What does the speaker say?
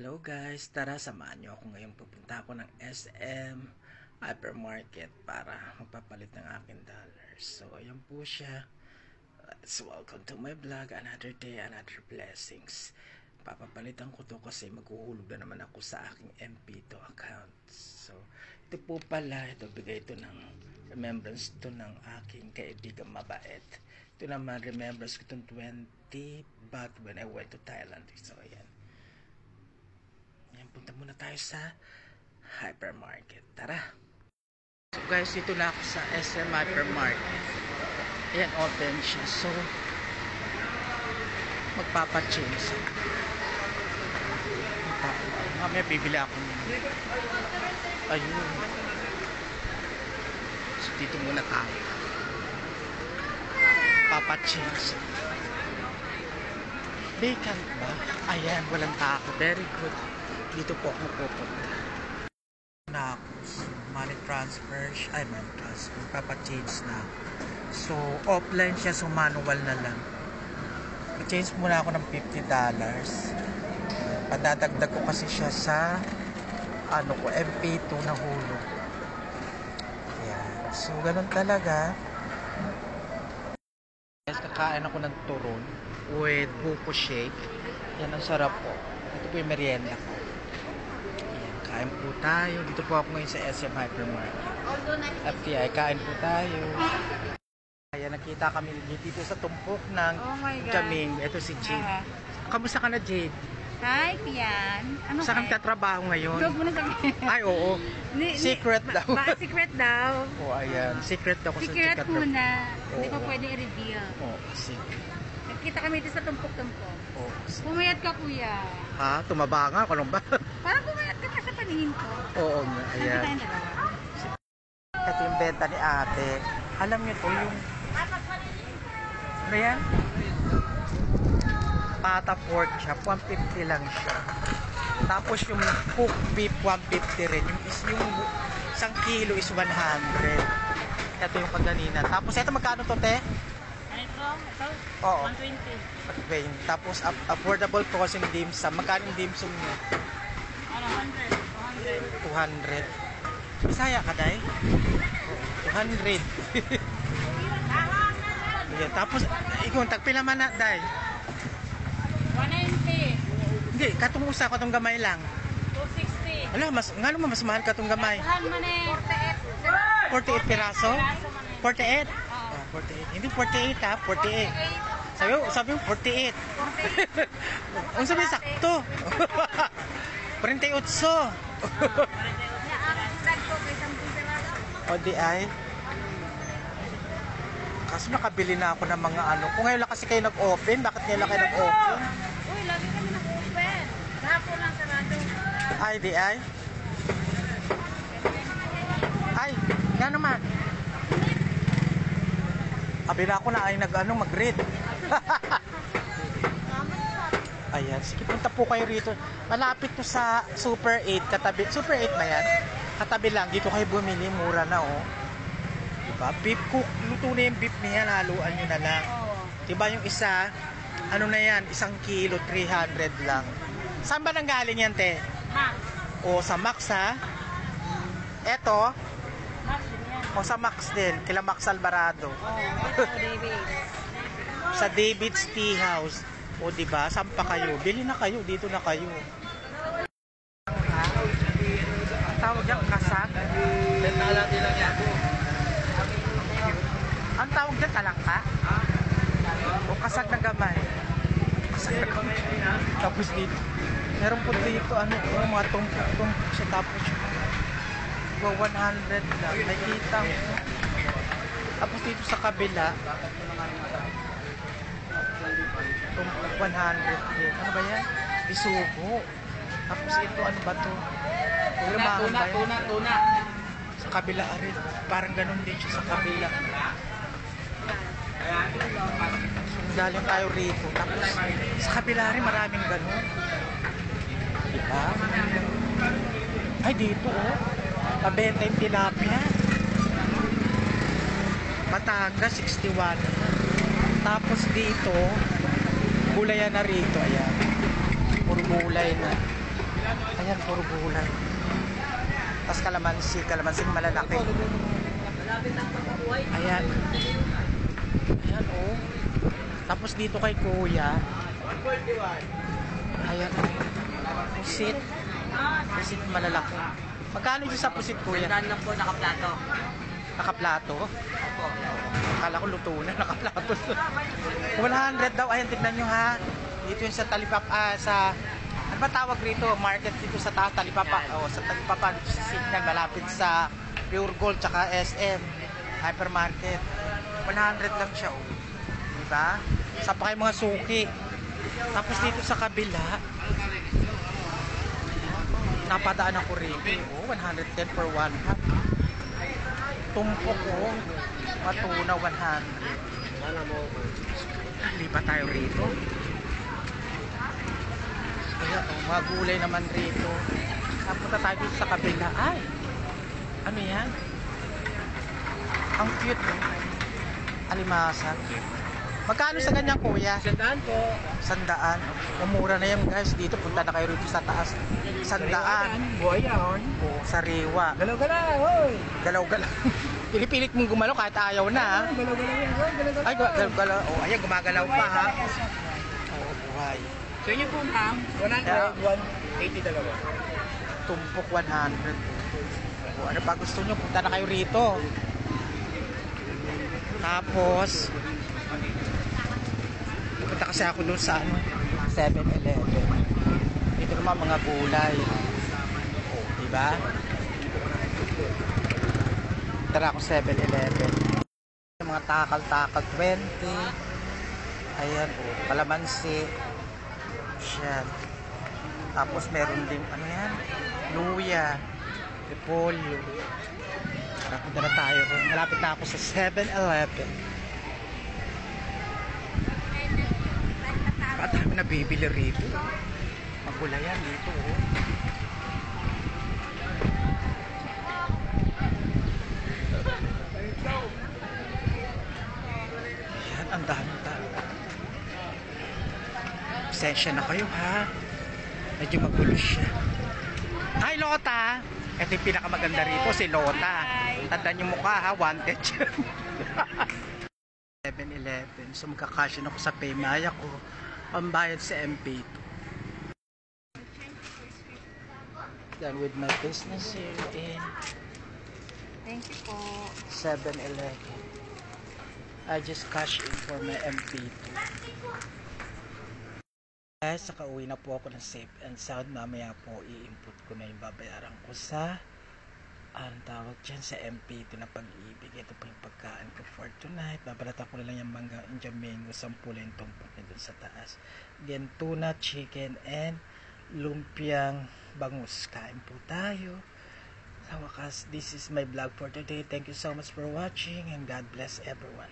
Hello guys, tara samahan nyo ako ngayon. Pupunta ako ng SM Hypermarket para magpapalit ng aking dollars. So ayan po siya. So welcome to my vlog. Another day, another blessings. Papapalitan ko to kasi maghuhulog na naman ako sa aking MP2 account. So ito po pala, ito bigay ito ng remembrance to ng aking kaibigang mabait. Ito naman remembrance ko itong 20 back when I went to Thailand. So ayan. Ayan, punta muna tayo sa hypermarket. Tara! So guys, dito na ako sa SM Hypermarket. Ayan, open siya. So, magpapachange. Mamaya bibili ako. Ayun. So, dito muna tayo. Papachange. Vacant ba? Ayan, walang tao. Very good. Dito po ako pupunta. Na ako. Money transfer. Money transfer. Papachange na. So, offline siya. So, manual na lang. I-change muna ako ng $50. Padadagdag ko kasi siya sa MP2 na hulog. Ayan. So, ganun talaga. Kakain ako ng turon with buko shake. Yan ang sarap po. Ito po yung merienda ko. Ayan, kain po tayo. Dito po ako ngayon sa SM Hypermarket. FTI, kain po tayo. Ayan, nakita kami dito sa tumpok ng Jaming. Ito si Jade. Kamusta ka na, Jade? Hi, Pian. Ano saan kang tatrabaho ngayon? Huwag mo na sabihin. Ay, oo. Secret daw. Secret daw. Oh, ayan. Secret daw ko sa Secret muna. Hindi pa Oo. pwede i-reveal. Oh, secret. Nagkita kami dito sa tumpok-tumpok. Oh, Pumayat ka, kuya. ha? Tumaba nga? Ano ba? Parang pumayat ka sa paningin ko. Oo nga. Nandito Ayan. tayong dalawa. Ito yung benta ni ate. Alam niyo to yung... Ano yan? Pata pork chop, 150 lang siya. Tapos yung cook beef, 150 rin. Yung 1 kilo is 100. Ito yung kaganina. Tapos ito magkano to, te? Ito? Oo. 120. Tapos affordable po kasi yung dim sum. Magkano yung dim sum niyo? 200. 200. Bisaya ka, day? 200. Ayan. Tapos, ikaw, tagpila man na, day? 190. Hindi, katong usa, katong gamay lang. 260. Ala, ngano mas mahal katong gamay? Saan man eh? 48 piraso? 48? Oo. Oh, 48. Hindi 48 ha, 48. Sabi mo 48. Ang sabi sakto. 48. O di ay. Kasi nakabili na ako ng mga ano. Kung ngayon lang kasi kayo nag-open, bakit ngayon lang kayo nag-open? Uy, lagi kami nag-open. Kahapon lang sarado. Ay, di ay. Ay, nga naman. Abi na ako na ay mag-read. Ayan, sige, punta po kayo rito. Malapit to sa Super 8, katabi. Super 8 ba yan? Katabi lang, dito kayo bumili, mura na oh. Diba? Beef cook, luto na yung beef niya, haluan nyo na lang. Diba yung isa, ano na yan, 1 kilo, 300 lang. Saan ba nanggaling yan, te? Max. O, sa Max, ha? Eto, Max din yan. o sa Max din, kila Max Alvarado. Ito, David. Sa David's Tea House. O, diba? Saan pa kayo? Bili na kayo, dito na kayo. Ang tawag yan, kasag? Ang tawag dyan, talangka? O kasag na gamay? Kasag na gamay. Tapos dito, meron po dito, mga tumpok-tumpok siya. Tapos yung 100 lang. May kita mo. Tapos dito sa kabila, tumpok 100 din. Ano ba yan? Isugo. Tapos ito, ano ba to? Tuna. Sa kabila rin. Parang ganun din siya sa kabila. So, galing tayo rito. Tapos, sa kabila rin maraming ganun. Diba? Ay, dito oh. Pabenta yung tilapia. Batangas, 61. Tapos dito, gulayan na rito. Ayan. Puro gulay na. Ayan, puro gulay. Tapos kalamansing malalaki. Ayan. Ayan, oh. Tapos dito kay Kuya. Ayan, oh. Pusit malalaki. Magkano yung sa pusit, Kuya? Sandaan lang po, nakaplato. Nakaplato? Opo. Akala ko luto na, nakaplato. 100 daw. Ayan, tignan nyo ha. Dito yung sa Talipapa, sa... Ano ba tawag rito? Market dito sa taas, Talipapa. O, sa Talipapa, dito sa Signal, malapit sa Pure Gold, tsaka SM. Hypermarket. 100 lang siya, oh. Diba? Sa pa kayo mga suki. Tapos dito sa kabila, napadaan ako rito. Oh, 110 for 1 half. Tumpok ko. Patuna 100. Lipat tayo rito. Ayan, oh, mga gulay naman rito. Napunta tayo dito sa kabila. Ay! Ano yan? Ang cute, no? Alimasan. Magkano sa ganyan, Kuya? Sandaan po. 100. Umura na yan, guys. Dito, punta na kayo rito sa taas. 100. Buhay yun. Oo, sariwa. Galaw-galaw, hoy. Galaw-galaw. Pilipilit mong gumalaw kahit ayaw na, ha? Galaw-galaw yan, hoy. Galaw-galaw. Ay, galaw-galaw. Oh, ayan, gumagalaw pa, ha? Oo, buhay. So yun po, ma'am. 100, 180 dalawa. Tumpok 100. O, ano pa gusto nyo? Punta na kayo rito. Tapos, pupunta kasi ako doon sa 7-Eleven. Ito naman mga gulay. O, diba? Tara ako 7-Eleven. Mga takal-takal 20. Ayan, o, kalamansi. Siya. Tapos meron din, ano yan? Luya. Repolyo. Tara, punta na tayo. Malapit na ako sa 7-Eleven. Ba't kami nabibili rito? Magulayan dito, oh. Ayan, ang dami-dami. Pasensya na kayo, ha? Medyo magulo siya. Hi, Lota! Ito yung pinakamaganda rito, si Lota. Tandaan yung mukha, ha? Wanted siya. 7-Eleven. So, magkakasyon ako sa Paymaya ko. Pambayad sa MP2. Done with my business here in Thank you po. 7-Eleven. I just cash in for my MP2. Guys, nakauwi na po ako ng safe and sound. Mamaya po i-input ko na yung babayaran ko sa ang tawag dyan sa MP2 na pag-ibig. Ito po yung pagkaan ko for tonight. Babalatan ko na lang yung mangga Indian mango, 10 yung tumpok na dun sa taas. Then tuna, chicken, and lumpiang bangus. Kain po tayo. Sa wakas, this is my vlog for today. Thank you so much for watching and God bless everyone.